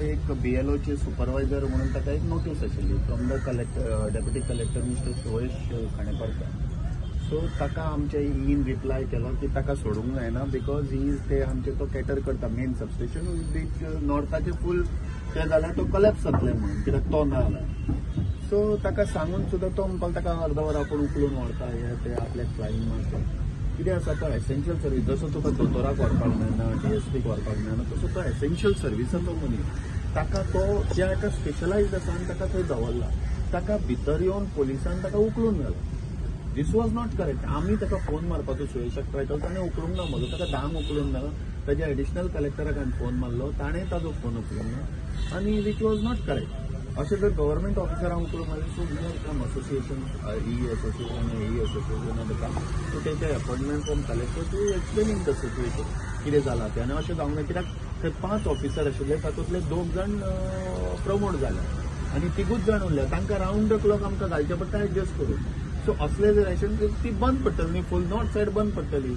एक BLOचे सुपरवायझर म्हणून ताका एक नोटीस आशिल्ली from the collector deputy collector mister Suresh Khandeparkar. So ताका आमचे इन रिप्लाय केलो की ताका सोडूंक जायना बिकॉज ही ते आमचे तो कॅटर करता मेन सबस्टेशन बीच नॉर्थाचे फूल ते जाल्यार तो कलेप्स जातले म्हणून कित्याक तो ना जाल्यार. सो ताका सांगून सुद्दां तो म्हणपाक ताका अर्द वर आपूण उखलून व्हरता हे ते आपल्याक फ्लायींग मारता. कितें आसा तो एसेन्शियल सर्वीस जसो तुका दोतोराक व्हरपाक मेळना DSPक व्हरपाक मेळना तसो तो एसेन्शियल सर्विसाचो मनीस. ताका तो जे हाका स्पेशलायज्ड आसा आनी ताका थंय दवरला ताका भितर येवन पुलिसान ताका उखलून घाला. दिस वॉज नॉट करेक्ट. आमी ताका फोन मारपाचो सुयेशाक ट्राय केलो ताणें उखलूंक ना. म्हजो ताका धांक उखलूंक ना. ताज्या एडिशनल कलेक्टराक हांवें फोन मारलो ताणें ताजो फोन उखलूंक ना आनी विच वॉज नॉट करेक्ट. अशें जर गव्हर्मेंट ऑफिसरांक उखलूंक मागीर so more from association association ताका सो तेचे appointment from collector to explaining the situation कितें जालां तें. आनी अशें जावंक ना कित्याक थंय 5 ऑफिसर आशिल्ले तातूंतले 2 जाण प्रमोट जाले आनी 3 जाण उरले. तांकां रावंड द क्लॉक आमकां घालचें पडटा एडजस्ट करून. सो असले जर ऍक्शन ती बंद पडटली न्ही फूल नॉर्थ सायड बंद पडटली.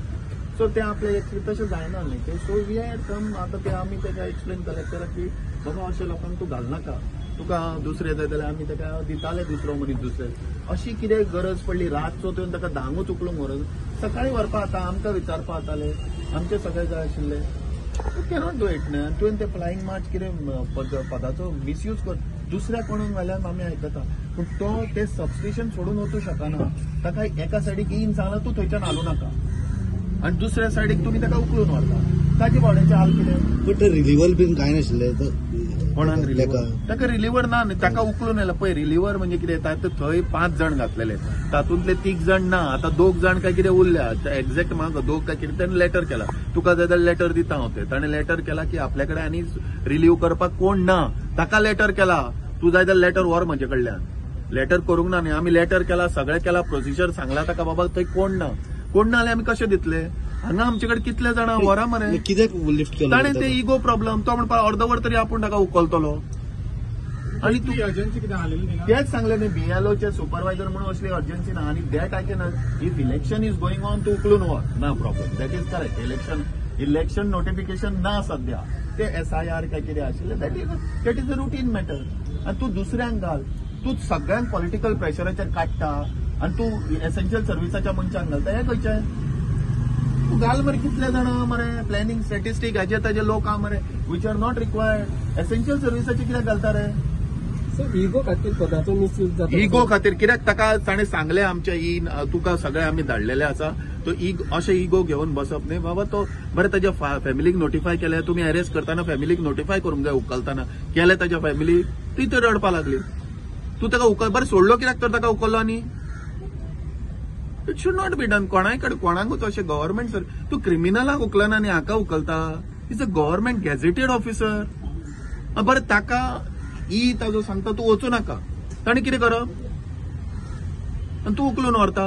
सो ते आपले तशें जायना न्ही ते. सो वी हॅड कम आतां ते आमी ताका एक्सप्लेन कलेक्टराक की बाबा अशें लोकांक तूं घालनाका तुका दुसरें जाय जाल्यार आमी ताका दिताले दुसरो मनीस दुसरे. अशी कितें गरज पडली रातचो तुवें ताका धांगूच उखलूंक व्हरून सकाळीं व्हरपा आता आमकां विचारपा जाताले आमचे सगळे जाय आशिल्ले. कॅनॉट डू इट न्ही. तुवें ते फ्लायींग मार्च कितें पदाचो मिसयूज कर दुसऱ्या कोणाक घाल्यार आमी आयकता पूण तो ते सबस्टेशन सोडून वचूं शकना. ताका एका सायडीक इन सांगला तूं थंयच्यान हालूं नाका आनी दुसऱ्या सायडीक तुमी ताका उखलून व्हरता. ताजे भावड्याचे हाल कितें. बट रिलीवर बीन कांय नाशिल्ले कोणाक रिलीवर ताका रिलीवर ना न्ही. ताका उखलून येयला पळय. रिलीवर म्हणजे कितें थंय 5 जाण घातलेले तातूंतले 3 जाण ना. आतां 2 जाण काय कितें उरल्या एक्झॅक्ट म्हाका 2 काय कितें ताणें लेटर केला. तुका जाय जाल्यार लेटर दिता हांव ते. ताणें लेटर केला की आपल्या कडेन आनी रिलीव करपाक कोण ना. ताका लेटर केला तूं जाय जाल्यार लेटर व्हर म्हजे कडल्यान. लेटर करूंक ना न्ही. आमी लेटर केला सगळें केला प्रोसिजर सांगला ताका बाबा थंय कोण ना जाल्यार आमी कशें दितले. हांगा आमचे कडेन कितले जाणां वरां मरे. कित्याक लिफ्ट केलो ताणें ते इगो प्रॉब्लम तो म्हणपा अर्द वर तरी आपूण ताका उखलतलो. आनी तूं अर्जन्सी कितें आलेली तेच सांगलें न्ही BLOचे सुपरवायझर म्हणून असली अर्जन्सी ना. आनी that I can if election is going on तूं उखलून व्हर ना problem that is correct. Election notification ना सध्या ते SIR काय कितें आशिल्लें that is a routine matter. आनी तूं दुसऱ्यांक घाल. तूं सगळ्यांक पॉलिटिकल प्रेशराचेर काडटा आनी तूं एसेन्शियल सर्विसाच्या मनशांक घालता. हें खंयचें तूं घाल मरे. कितले जाणां मरे प्लॅनिंग स्टॅटिस्टीक हाजे ताजे लोक आहा मरे which are not required. Essential सर्विसाचे कित्याक घालता रे. इगो खातीर पदाचो मिसयूज जाता. इगो खातीर कित्याक ताका ताणें सांगलें आमच्या तुका सगळे आमी धाडलेले आसा तो अशें इगो घेवन बसप न्ही बाबा. तो बरें ताज्या फॅमिलीक नोटिफाय केले. तुमी अरेस्ट करतना फॅमिलीक नोटिफाय करूंक जाय उखलतना. केले ताज्या फॅमिली ती तर रडपा लागली. तूं ताका बरें सोडलो कित्याक तर ताका उखललो न्ही. It should not be done. कोणाकूच अशें गव्हर्मेंट सर तूं क्रिमिनलाक उखलना आनी हाका उखलता. Is a government gazetted officer. बरें ताका ताजो सांगता तूं वचूं नाका. ताणें कितें करप आनी तूं उखलून व्हरता.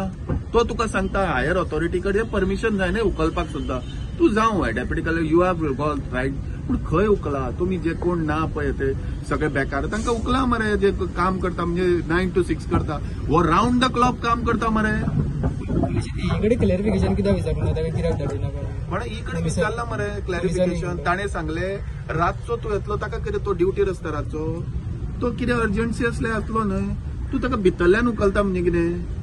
तो तुका सांगता हायर ऑथॉरिटी कडेन परमिशन जाय न्ही उखलपाक सुद्दां. तूं जावं deputy collector you have got right पूण खंय उखला. तुमी जे कोण ना पळय ते सगळे बेकार तांकां उखला मरे. जे काम करता म्हणजे 9 to 6 करता वो रावंड द क्लॉक काम करता मरे. इकडे क्लॅरिफिकेशन कित्याक विचारूंक ना कित्याक धाडिना पण इकडे विचारला मरे क्लॅरिफिकेशन. ताणें सांगले रातचो तूं येतलो ताका कितें तो ड्युटीर आसता रातचो तो कितें अर्जन्सी असले आसलो न्हय तूं ताका भितरल्यान उखलता म्हणजे कितें.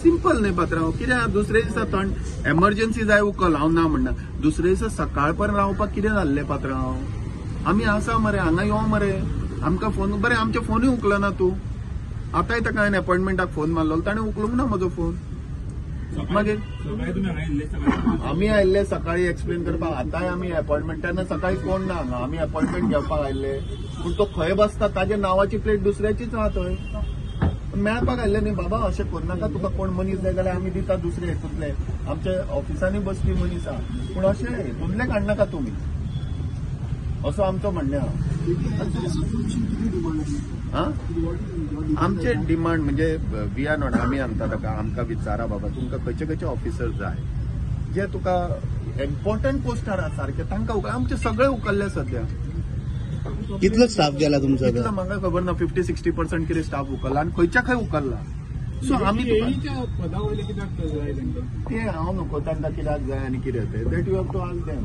सिंपल न्ही पात्रांव. कित्याक दुसरे दिसा थंड एमर्जन्सी जाय उखल हांव ना म्हणना. दुसरे दिसा सकाळ पर्यंत रावपाक कितें जाल्लें पात्रांव. आमी आसा मरे हांगा यो मरे. आमकां फोन बरें आमचे फोनूय उखलना तूं. आतांय ताका हांवें अपॉइंटमेंटाक फोन मारलो ताणें उखलूंक ना म्हजो फोन. मागीर आमी आयिल्ले सकाळीं एक्सप्लेन करपाक. आतांय आमी अपॉइंटमेंटान सकाळीं कोण ना हांगा. आमी अपॉइंटमेंट घेवपाक आयिल्ले पूण तो खंय बसता ताजे नांवाची प्लेट दुसऱ्याचीच आहा थंय. मेळपाक आयिल्ले न्ही बाबा अशें करनाका. तुका कोण मनीस जाय जाल्यार आमी दिता दुसरे हेतूंतले आमच्या ऑफिसांनी बसपी मनीस आहा पूण अशें हेतूंतले काडनाका तुमी असो आमचो म्हणणें आहा. आमचे डिमांड म्हणजे वी आर नॉट आमी सांगता ताका आमकां विचारा बाबा तुमकां खंयचे खंयचे ऑफिसर जाय जे तुका इम्पॉर्टंट पोस्टार आसा सारखे तांकां उखल. आमचे सगळे उखल्ले सध्या. कितलो स्टाफ गेला तुमचो. कितलो म्हाका खबर ना 50-60% कितें स्टाफ उखल्ला आनी खंयच्या खंय उखल्ला. सो आमी पदा वयले कित्याक जाय ते हांव नको तांकां कित्याक जाय आनी कितें तें that you have to ask them.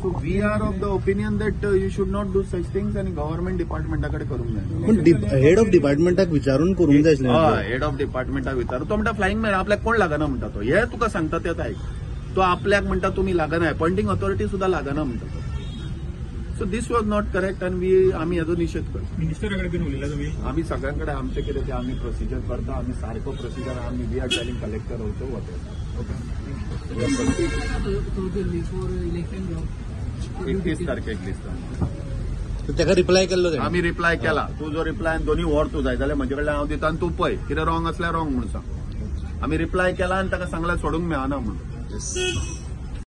So we are of the opinion that you should not do such things आणि गव्हर्नमेंट डिपार्टमेंटाकडे करूंक जाय. पण हेड ऑफ डिपार्टमेंटाक विचारून करूंक जाय आसलें. हेड ऑफ डिपार्टमेंटाक विचारू तो म्हणटा फ्लायिंग मॅन आपल्याक कोण लागना म्हणटा तो. हे तुका सांगता तेच ऐक. तो आपल्याक म्हणटा तुम्ही लागना अपॉइंटिंग ऑथॉरिटी सुद्धा लागना म्हणटा तो. So this was not correct आणि आम्ही याचो निषेध करतो. मिनिस्टराकडे बीन उलयला तुम्ही? आम्ही सगळ्यांकडे आमचे कितें ते आम्ही प्रोसिजर करता. आम्ही सारको प्रोसिजर आम्ही we are telling collector also what 31 तारखेक लिस्ट तर ताका रिप्लाय केल्लो ताणें. आम्ही रिप्लाय केला. तू जो रिप्लाय दोन्ही वॉर तू जाय जाल्यार म्हजे कडल्यान हांव दिता आनी तू पळय कितें रॉंग असल्यार रॉंग म्हणून सांग. आम्ही रिप्लाय केला आणि ताका सांगल्यार सोडूंक मेळना म्हणून.